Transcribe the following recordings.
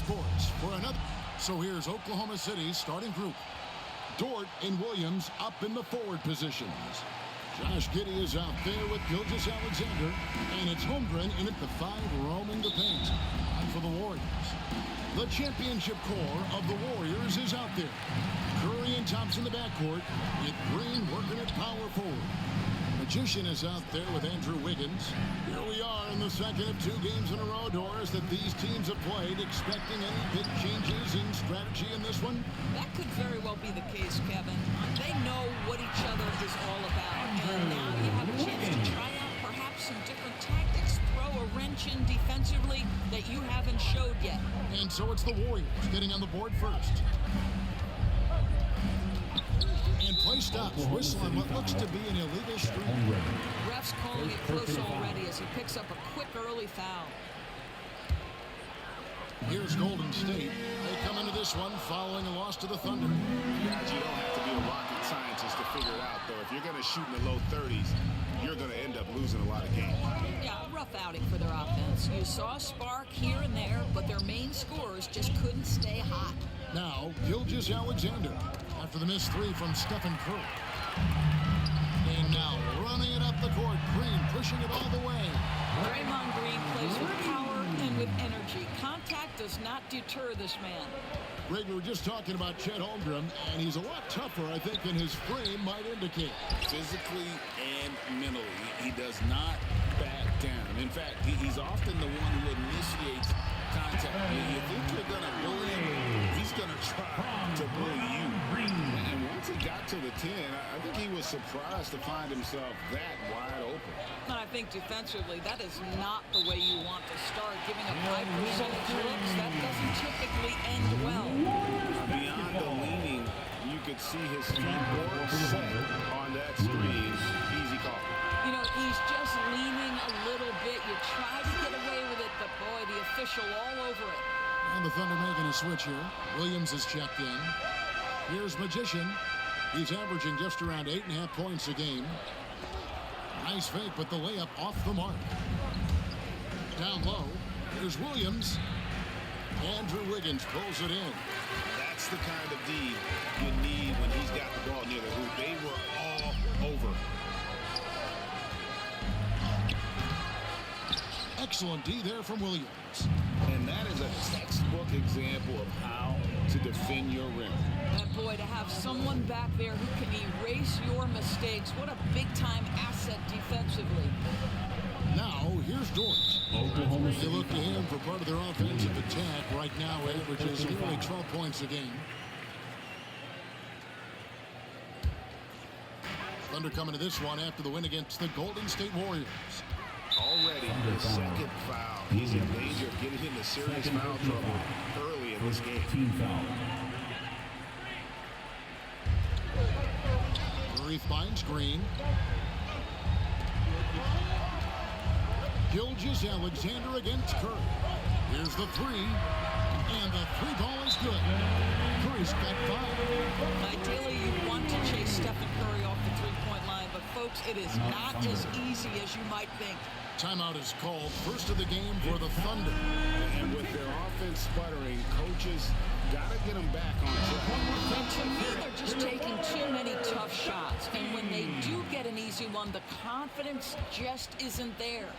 Sports for another. So here's Oklahoma City's starting group. Dort and Williams up in the forward positions. Josh Giddey is out there with Gilgeous Alexander, and it's Holmgren in at the 5 roaming the paint. And for the Warriors, the championship core of the Warriors is out there. Curry and Thompson in the backcourt, with Green working at power forward. Magician is out there with Andrew Wiggins. Here we are in the second of 2 games in a row, Doris, that these teams have played. Expecting any big changes in strategy in this one? That could very well be the case, Kevin. They know what each other is all about. And now you have a chance to try out perhaps some different tactics, throw a wrench in defensively that you haven't showed yet. And so it's the Warriors getting on the board first. And play stops. Whistle on what looks to be an illegal screen. Ref's calling it close already as he picks up a quick early foul. Here's Golden State. They come into this one following a loss to the Thunder. Guys, you don't have to be a rocket scientist to figure it out, though. If you're going to shoot in the low 30s, you're going to end up losing a lot of games. Yeah, a rough outing for their offense. You saw a spark here and there, but their main scorers just couldn't stay hot. Now, Gilgeous Alexander after the missed 3 from Stephen Curry. And now running it up the court. Green pushing it all the way. Draymond Green plays with power and with energy. Contact does not deter this man. Greg, we were just talking about Chet Holmgren, and he's a lot tougher, I think, than his frame might indicate. Physically and mentally, he does not back down. In fact, he's often the one who initiates contact. You think you're going to bully him, he's going to try to bully you. And once he got to the 10, I think he was surprised to find himself that wide open. And I think defensively, that is not the way you want to start. Giving up high percentage looks, that doesn't typically end well. Beyond the leaning, you could see his feet were set on that screen. Easy call. You know, he's just leaning a little bit. You try to get away with it, but boy, the official all over it. And the Thunder making a switch here. Williams is checked in. Here's Magician. He's averaging just around 8.5 points a game. Nice fake, but the layup off the mark. Down low, here's Williams. Andrew Wiggins pulls it in. That's the kind of D you need when he's got the ball near the hoop. They were all over. Excellent D there from Williams. And that is a textbook example of how to defend your rim. And boy, to have someone back there who can erase your mistakes, what a big-time asset defensively. Now, here's Dort. Oklahoma They look to him for part of their offensive attack. Right now, averages nearly 12 points a game. Thunder coming to this one after the win against the Golden State Warriors. Already the second foul. He's in danger of getting into serious foul trouble early in this game. Team foul. Curry finds Green. Gilgeous Alexander against Curry. Here's the 3. And the 3 ball is good. Curry's got 5. Ideally, you want to chase Stephen Curry off the three-point line, but folks, it is not as easy as you might think. Timeout is called. First of the game for the Thunder. And with their offense sputtering, coaches got to get them back on track. And to me, they're just taking too many tough shots. And when they do get an easy one, the confidence just isn't there.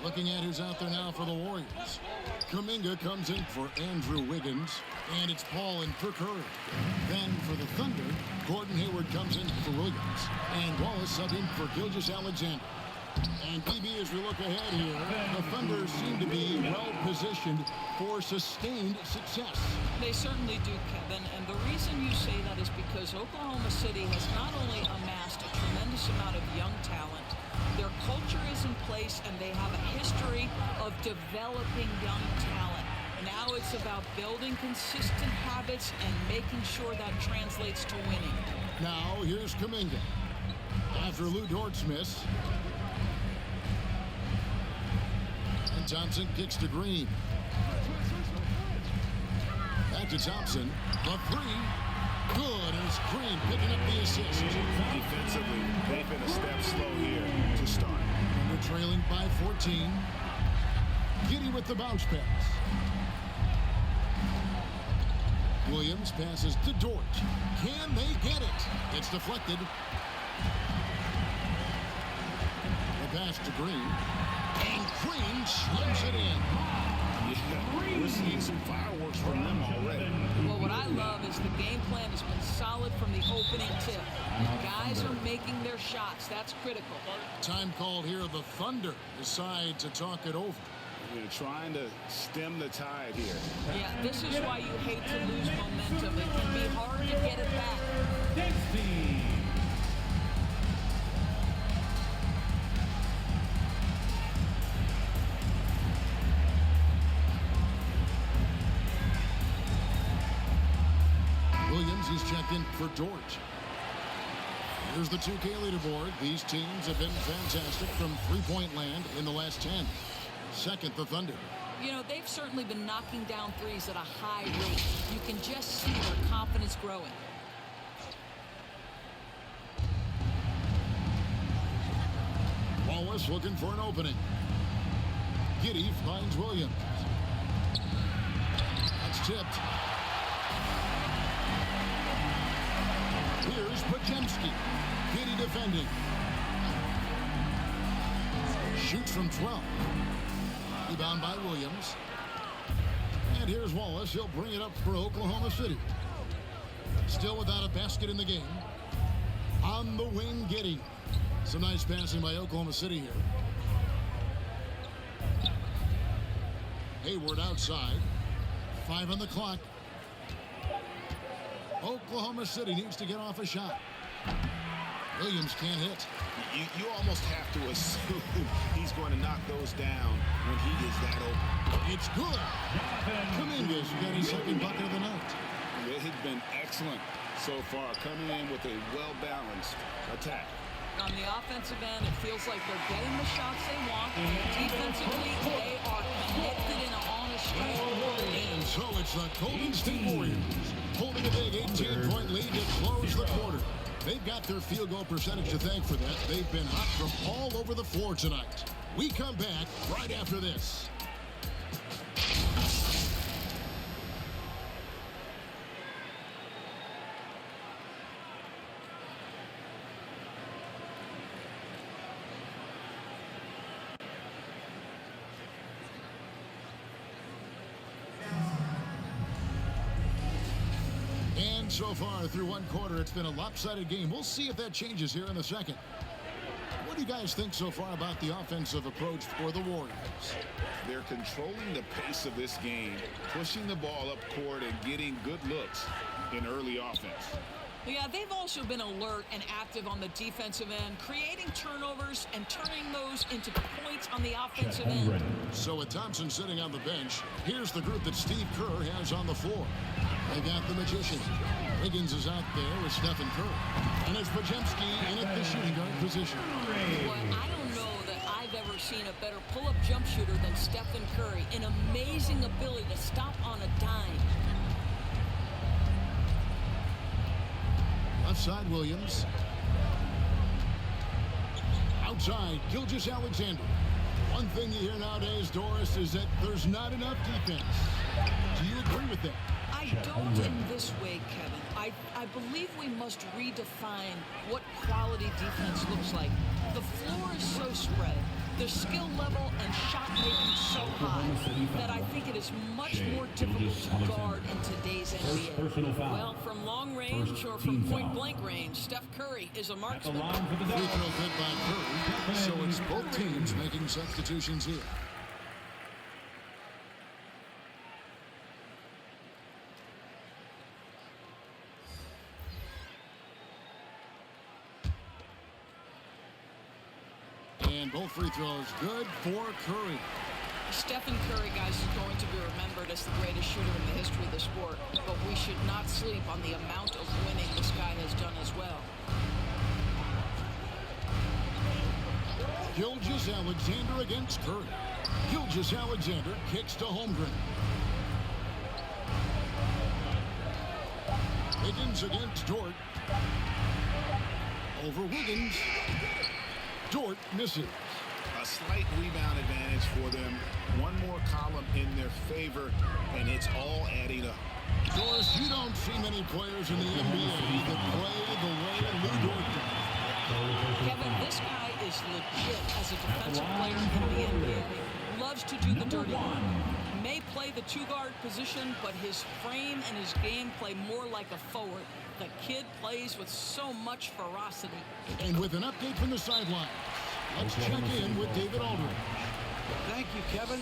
Looking at who's out there now for the Warriors. Kuminga comes in for Andrew Wiggins. And it's Paul in for Curry. Then for the Thunder, Gordon Hayward comes in for Williams. And Wallace sub in for Gilgeous Alexander. And PB, as we look ahead here, the Thunder seem to be well-positioned for sustained success. They certainly do, Kevin. And the reason you say that is because Oklahoma City has not only amassed a tremendous amount of young talent, their culture is in place, and they have a history of developing young talent. Now it's about building consistent habits and making sure that translates to winning. Now, here's Kuminga. After Lou Dort's miss. And Thompson kicks to Green. Back to Thompson. The 3. Good. And it's Green picking up the assist. Defensively, they've been a step slow here to start. And they're trailing by 14. Giddey with the bounce pass. Williams passes to Dort. Can they get it? It's deflected. The pass to Green. And Green slams it in. Yeah, we're seeing some fireworks from them already. Well, what I love is the game plan has been solid from the opening tip. Guys are making their shots. That's critical. Time called here. The Thunder decide to talk it over. They're trying to stem the tide here. Yeah, this is why you hate to lose momentum. It can be hard to get it back. Williams, he's checked in for Dort. Here's the 2K leaderboard. These teams have been fantastic from three-point land in the last 10. Second, the Thunder. You know, they've certainly been knocking down threes at a high rate. You can just see their confidence growing. Wallace looking for an opening. Giddey finds Williams. That's tipped. Here's Podziemski. Giddey defending. Shoots from 12. Rebound by Williams. And here's Wallace. He'll bring it up for Oklahoma City. Still without a basket in the game. On the wing, Giddey. Some nice passing by Oklahoma City here. Hayward outside. 5 on the clock. Oklahoma City needs to get off a shot. Williams can't hit. You almost have to assume he's going to knock those down when he is that open. It's good. Kuminga's got his second bucket of the night. It has been excellent so far, coming in with a well-balanced attack. On the offensive end, it feels like they're getting the shots they want. And defensively, they are connected in on a streak. And so it's the Golden State Warriors holding a big 18-point lead to close the quarter. They've got their field goal percentage to thank for that. They've been hot from all over the floor tonight. We come back right after this. So far through one quarter, it's been a lopsided game. We'll see if that changes here in the second. What do you guys think so far about the offensive approach for the Warriors? They're controlling the pace of this game, pushing the ball up court and getting good looks in early offense. Yeah, they've also been alert and active on the defensive end, creating turnovers and turning those into points on the offensive end. So with Thompson sitting on the bench, here's the group that Steve Kerr has on the floor. They got the magician. Wiggins is out there with Stephen Curry. And it's Podziemski in at the shooting guard position. Well, I don't know that I've ever seen a better pull-up jump shooter than Stephen Curry. An amazing ability to stop on a dime. Left side, Williams. Outside, Gilgeous-Alexander. One thing you hear nowadays, Doris, is that there's not enough defense. Do you agree with that? I don't in this way, Kevin. I believe we must redefine what quality defense looks like. The floor is so spread, the skill level and shot making so high that I think it is much more difficult to guard in today's NBA. Well, from long range or from point blank range, Steph Curry is a marksman. Free throw good by Curry. So it's both teams making substitutions here. And both free throws good for Curry. Stephen Curry, guys, is going to be remembered as the greatest shooter in the history of the sport. But we should not sleep on the amount of winning this guy has done as well. Gilgeous-Alexander against Curry. Gilgeous-Alexander kicks to Holmgren. Wiggins against Dort. Over Wiggins. Dort misses. A slight rebound advantage for them. One more column in their favor, and it's all adding up. Doris, you don't many players in the NBA that play the way Lou Dort does. Kevin, this guy is legit as a defensive player in the NBA. Loves to do the dirty work. May play the two-guard position, but his frame and his game play more like a forward. The kid plays with so much ferocity. And with an update from the sideline, let's check in with David Aldridge. Thank you, Kevin.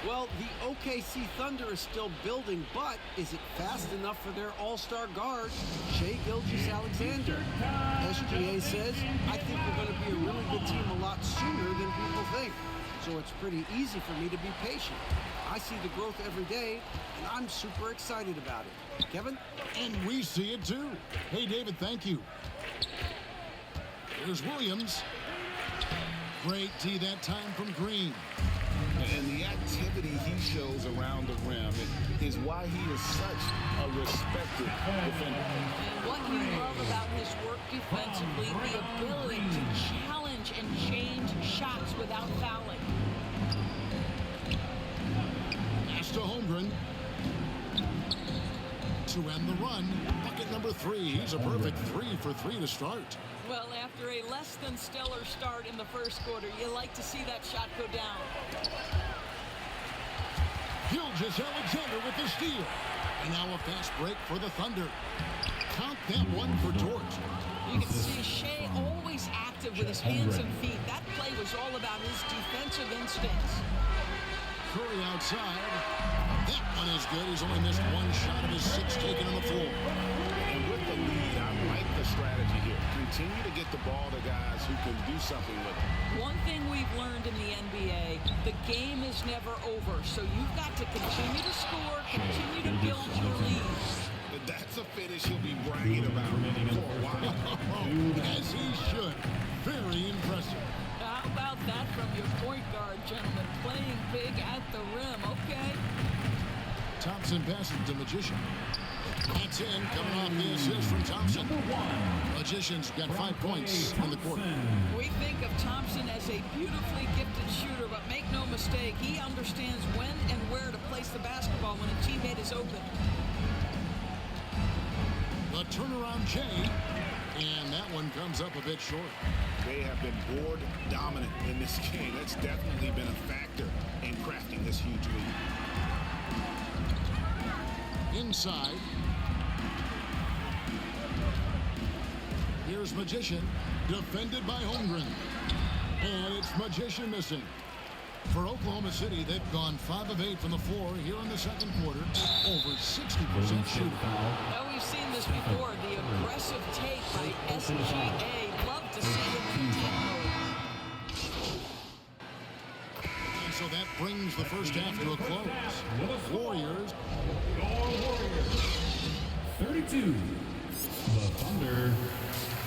Well, the OKC Thunder is still building, but is it fast enough for their all-star guard, Shai Gilgeous-Alexander? SGA says, I think we're going to be a really good team a lot sooner than people think. So it's pretty easy for me to be patient. I see the growth every day, and I'm super excited about it. Kevin? And we see it too. Hey, David, thank you. Here's Williams. Great D that time from Green. And the activity he shows around the rim is why he is such a respected defender. And what you love about his work defensively, the ability to challenge and change shots without fouling. Pass to Holmgren. To end the run, bucket number 3. He's a perfect 3 for 3 to start. Well, after a less than stellar start in the first quarter, you like to see that shot go down. Gilgeous-Alexander with the steal. And now a fast break for the Thunder. Count that one for Dort. You can see Shai always active with his hands and feet. That play was all about his defensive instincts. Curry outside. That one is good. He's only missed one shot of his 6 taken on the floor. And with the lead, I like the strategy here. Continue to get the ball to guys who can do something with it. One thing we've learned in the NBA, the game is never over. So you've got to continue to score, continue to build your lead. That's a finish he'll be bragging about for a while. As he should. Very impressive. How about that from your point guard, gentlemen? Playing big at the rim, okay? Thompson passes to Magician. That's in, coming off the assist from Thompson. Magician's got 5 points in the quarter. We think of Thompson as a beautifully gifted shooter, but make no mistake, he understands when and where to place the basketball when a teammate is open. The turnaround Jay, and that one comes up a bit short. They have been board dominant in this game. That's definitely been a factor in crafting this huge lead. Inside. Here's Magician, defended by Holmgren. And it's Magician missing. For Oklahoma City, they've gone 5 of 8 from the floor here in the second quarter. Over 60% shooting. Now, we've seen this before, the aggressive take by SGA. Love to see him in attack mode. And so that brings the first half to a close. Warriors. 32. The Thunder,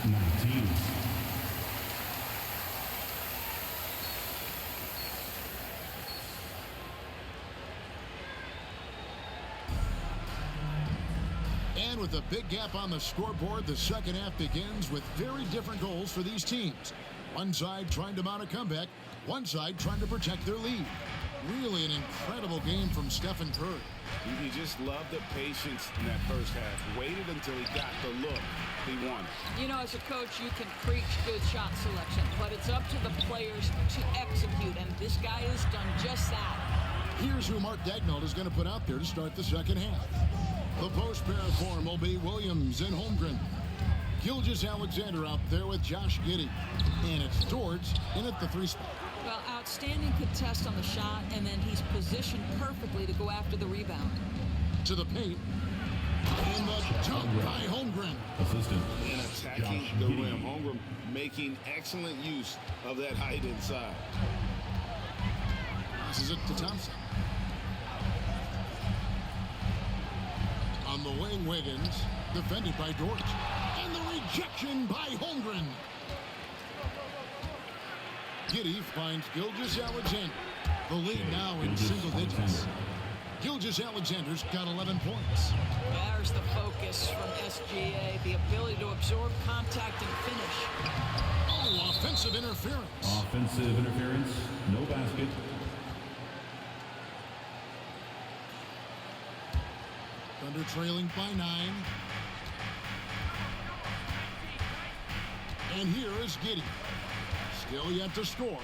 19. And with a big gap on the scoreboard, the second half begins with very different goals for these teams. One side trying to mount a comeback, one side trying to protect their lead. Really an incredible game from Stephen Curry. You just love the patience in that first half. Waited until he got the look he wanted. You know, as a coach, you can preach good shot selection, but it's up to the players to execute, and this guy has done just that. Here's who Mark Dagnall is going to put out there to start the second half. The post pair form will be Williams and Holmgren. Gilgeous-Alexander out there with Josh Giddey. And it's Dort in at the 3 spot. Well, outstanding contest on the shot, and then he's positioned perfectly to go after the rebound. To the paint. And the dunk by Holmgren. Assistant. And attacking the rim. Holmgren making excellent use of that height inside. Passes it to Thompson. On the wing, Wiggins, defended by Dort. And the rejection by Holmgren. Giddey finds Gilgeous-Alexander. The lead now in single digits. Gilgeous-Alexander's got 11 points. There's the focus from SGA, the ability to absorb contact and finish. Oh, offensive interference. Offensive interference, no basket. Thunder trailing by 9. And here is Giddey. Still yet to score.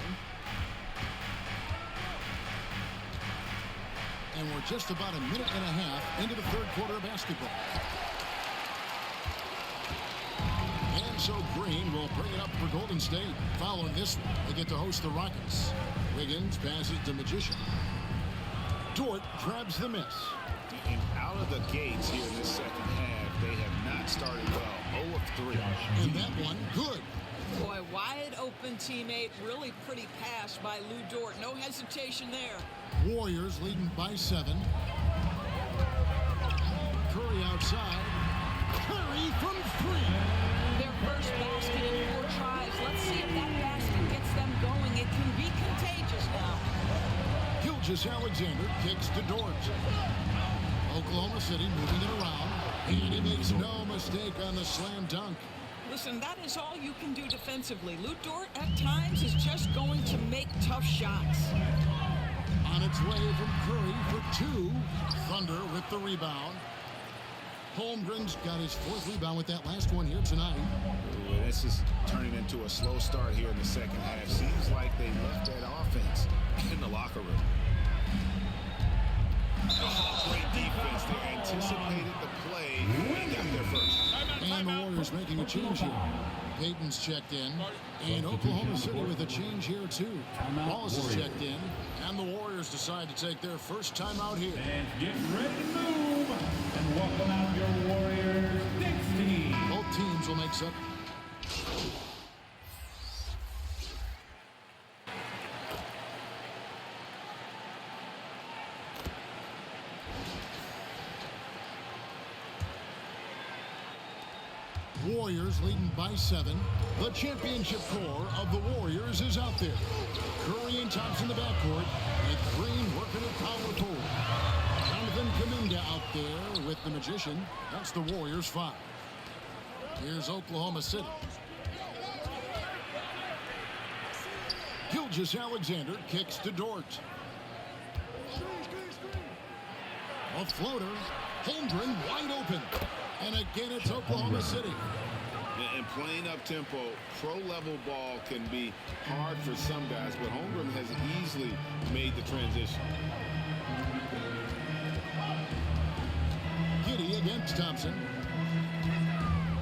And we're just about a minute and a half into the third quarter of basketball. And so Green will bring it up for Golden State. Following this one, they get to host the Rockets. Wiggins passes to Magician. Dort grabs the miss. And out of the gates here in this second half, they have not started well. 0 of 3. And that one, good. Boy, wide open teammate. Really pretty pass by Lou Dort. No hesitation there. Warriors leading by 7. Curry outside. Curry from 3. Their first basket in 4 tries. Let's see if that basket gets them going. It can be contagious now. Gilgeous-Alexander kicks to Dort. Oklahoma City moving it around. And he makes no mistake on the slam dunk. Listen, that is all you can do defensively. Lou Dort at times is just going to make tough shots. On its way from Curry for 2. Thunder with the rebound. Holmgren's got his 4th rebound with that last one here tonight. Ooh, this is turning into a slow start here in the second half. Seems like they left that offense in the locker room. Oh, great defense. They anticipated the play and got there first. And the Warriors making a change here. Payton's checked in. And Oklahoma City with a change here too. Wallace is checked in. And the Warriors decide to take their first timeout here. And get ready to move. And welcome out your Warriors next team. Both teams will make up. Warriors leading by 7. The championship core of the Warriors is out there. Curry and Thompson in the backcourt, with Green working at power forward. Jonathan Kuminga out there with the Magician. That's the Warriors 5. Here's Oklahoma City. Gilgeous-Alexander kicks to Dort. A floater. Holmgren wide open. And again, it's Oklahoma City. And playing up tempo, pro-level ball can be hard for some guys, but Holmgren has easily made the transition. Giddey against Thompson.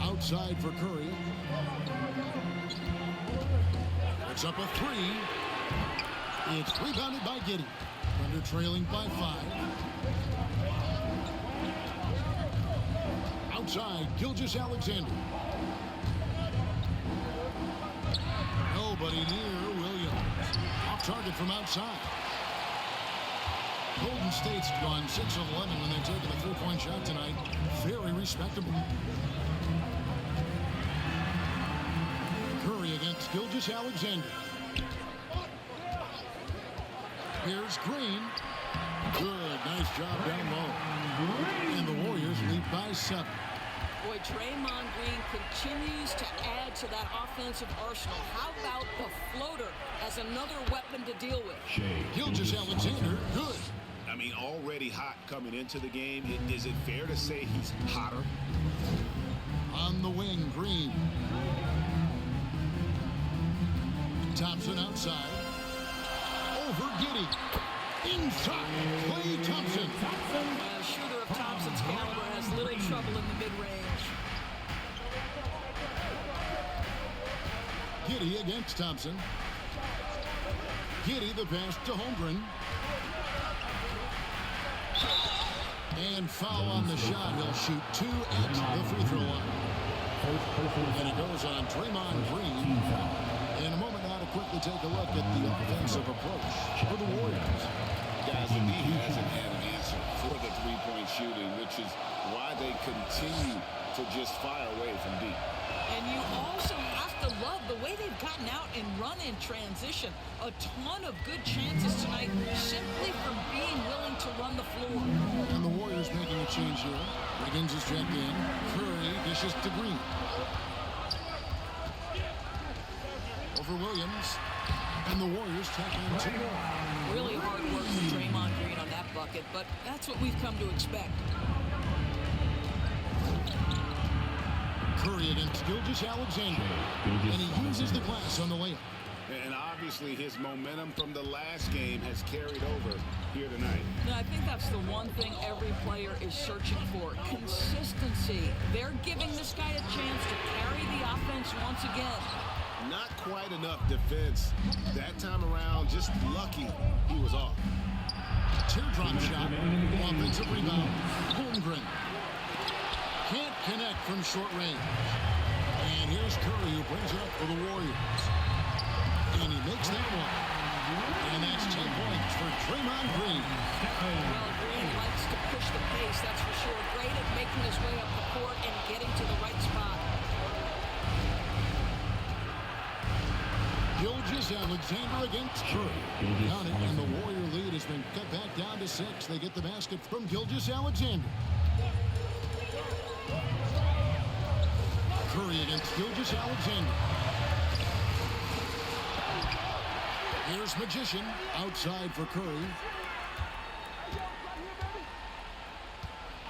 Outside for Curry. Puts up a 3. It's rebounded by Giddey. Thunder trailing by 5. Outside, Gilgeous-Alexander. Nobody near Williams. Off target from outside. Golden State's gone 6 of 11 when they've taken a 3-point shot tonight. Very respectable. Curry against Gilgeous-Alexander. Here's Green. Good, nice job down low. And the Warriors lead by 7. Boy, Draymond Green continues to add to that offensive arsenal. How about the floater as another weapon to deal with? Gilgeous-Alexander, good. I mean, already hot coming into the game. Is it fair to say he's hotter? On the wing, Green. Thompson outside. Over Giddey. Inside, Klay Thompson. A shooter of Thompson's caliber has little trouble in the mid-range. Giddey against Thompson. Giddey the pass to Holmgren. And foul on the shot. He'll shoot 2 at the free throw line. And it goes on Draymond Green. In a moment now to quickly take a look at the offensive approach for the Warriors. Guys, the D hasn't had an answer for the three-point shooting, which is why they continue to just fire away from deep. And you also have to love the way they've gotten out and run in transition. A ton of good chances tonight simply from being willing to run the floor. And the Warriors making a change here. Wiggins is checked in. Curry dishes to Green. Over Williams. And the Warriors taking in 2 more. Really hard work for Draymond Green on that bucket, but that's what we've come to expect. Curry Curry against Gilgeous Alexander. And he uses the glass on the layup. And obviously his momentum from the last game has carried over here tonight. And I think that's the one thing every player is searching for, consistency. They're giving this guy a chance to carry the offense once again. Not quite enough defense that time around, just lucky he was off. Teardrop shot, offensive rebound, Holmgren. Can't connect from short range. And here's Curry who brings it up for the Warriors. And he makes that one. And that's 10 points for Draymond Green. Well, Green likes to push the pace, that's for sure. Great at making his way up the court and getting to the right spot. Gilgeous Alexander against Curry. Count it, and the Warrior lead has been cut back down to 6. They get the basket from Gilgeous Alexander. Curry against Gilgeous Alexander. Here's Magician outside for Curry.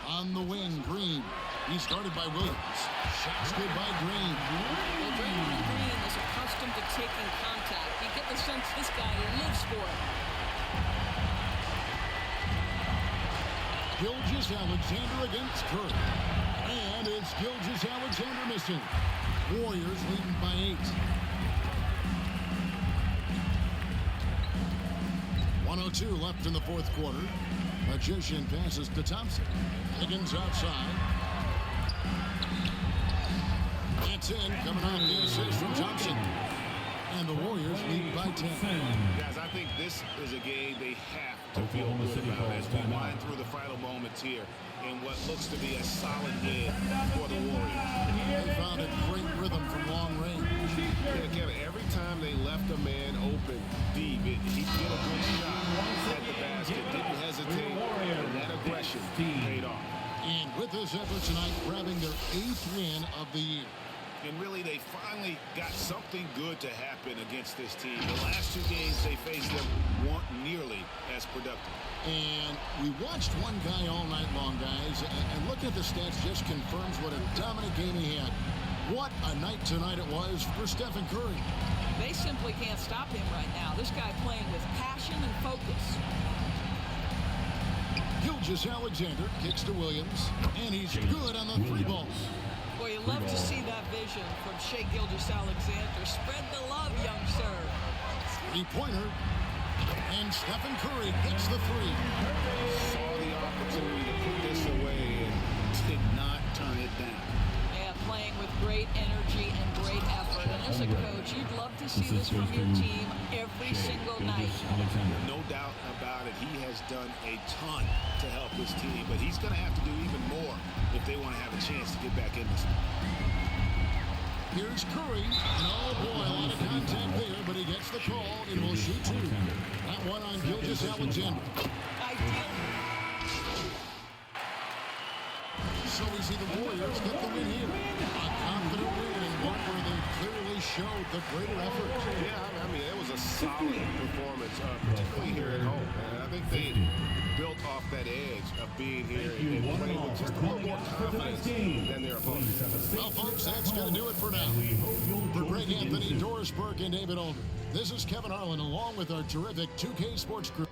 On the wing, Green. He's guarded by Williams. Shots good by Green. Well, Draymond Green is accustomed to taking contact. You get the sense this guy lives for it. Gilgeous Alexander against Curry. And it's Gilgeous Alexander missing. Warriors leading by 8. 1:02 left in the fourth quarter. Magician passes to Thompson. Higgins outside. It's in, coming off the assist from Thompson. And the Warriors lead by 10. Guys, I think this is a game they have to feel good about as we wind through the final moments here in what looks to be a solid win for the Warriors. They found a great rhythm from long range. Yeah, Kevin, every time they left a man open deep, he did a good shot at the basket, didn't hesitate, and that aggression paid off. And with this effort tonight, grabbing their 8th win of the year. And really, they finally got something good to happen against this team. The last 2 games they faced them weren't nearly as productive. And we watched one guy all night long, guys, and looking at the stats just confirms what a dominant game he had. What a night tonight it was for Stephen Curry. They simply can't stop him right now. This guy playing with passion and focus. Gilgeous Alexander kicks to Williams, and he's good on the 3 ball. Boy, you love to see that vision from Shai Gilgeous-Alexander. Spread the love, young sir. 3-pointer. And Stephen Curry gets the 3. Saw the opportunity to put this away and did not turn it down. Yeah, playing with great energy and great effort. And as a coach, you'd love to see this from your team every single night. No doubt about it. He has done a ton to help his team, but he's going to have to do even more if they want to have a chance to get back in this one. Here's Curry, and oh boy, a lot of contact there, but he gets the call and will shoot 2. That one on Gilgeous Alexander. Ideal. So we see the Warriors get the win here. A confident win and one where they clearly showed the greater effort. Yeah, I mean, it was a solid performance, particularly here at home. And I think they built off that edge of being here and playing with just a little more confidence than their opponents. Well, folks, that's going to do it for now. For Greg Anthony, Doris Burke, and David Older, this is Kevin Harlan along with our terrific 2K Sports Group.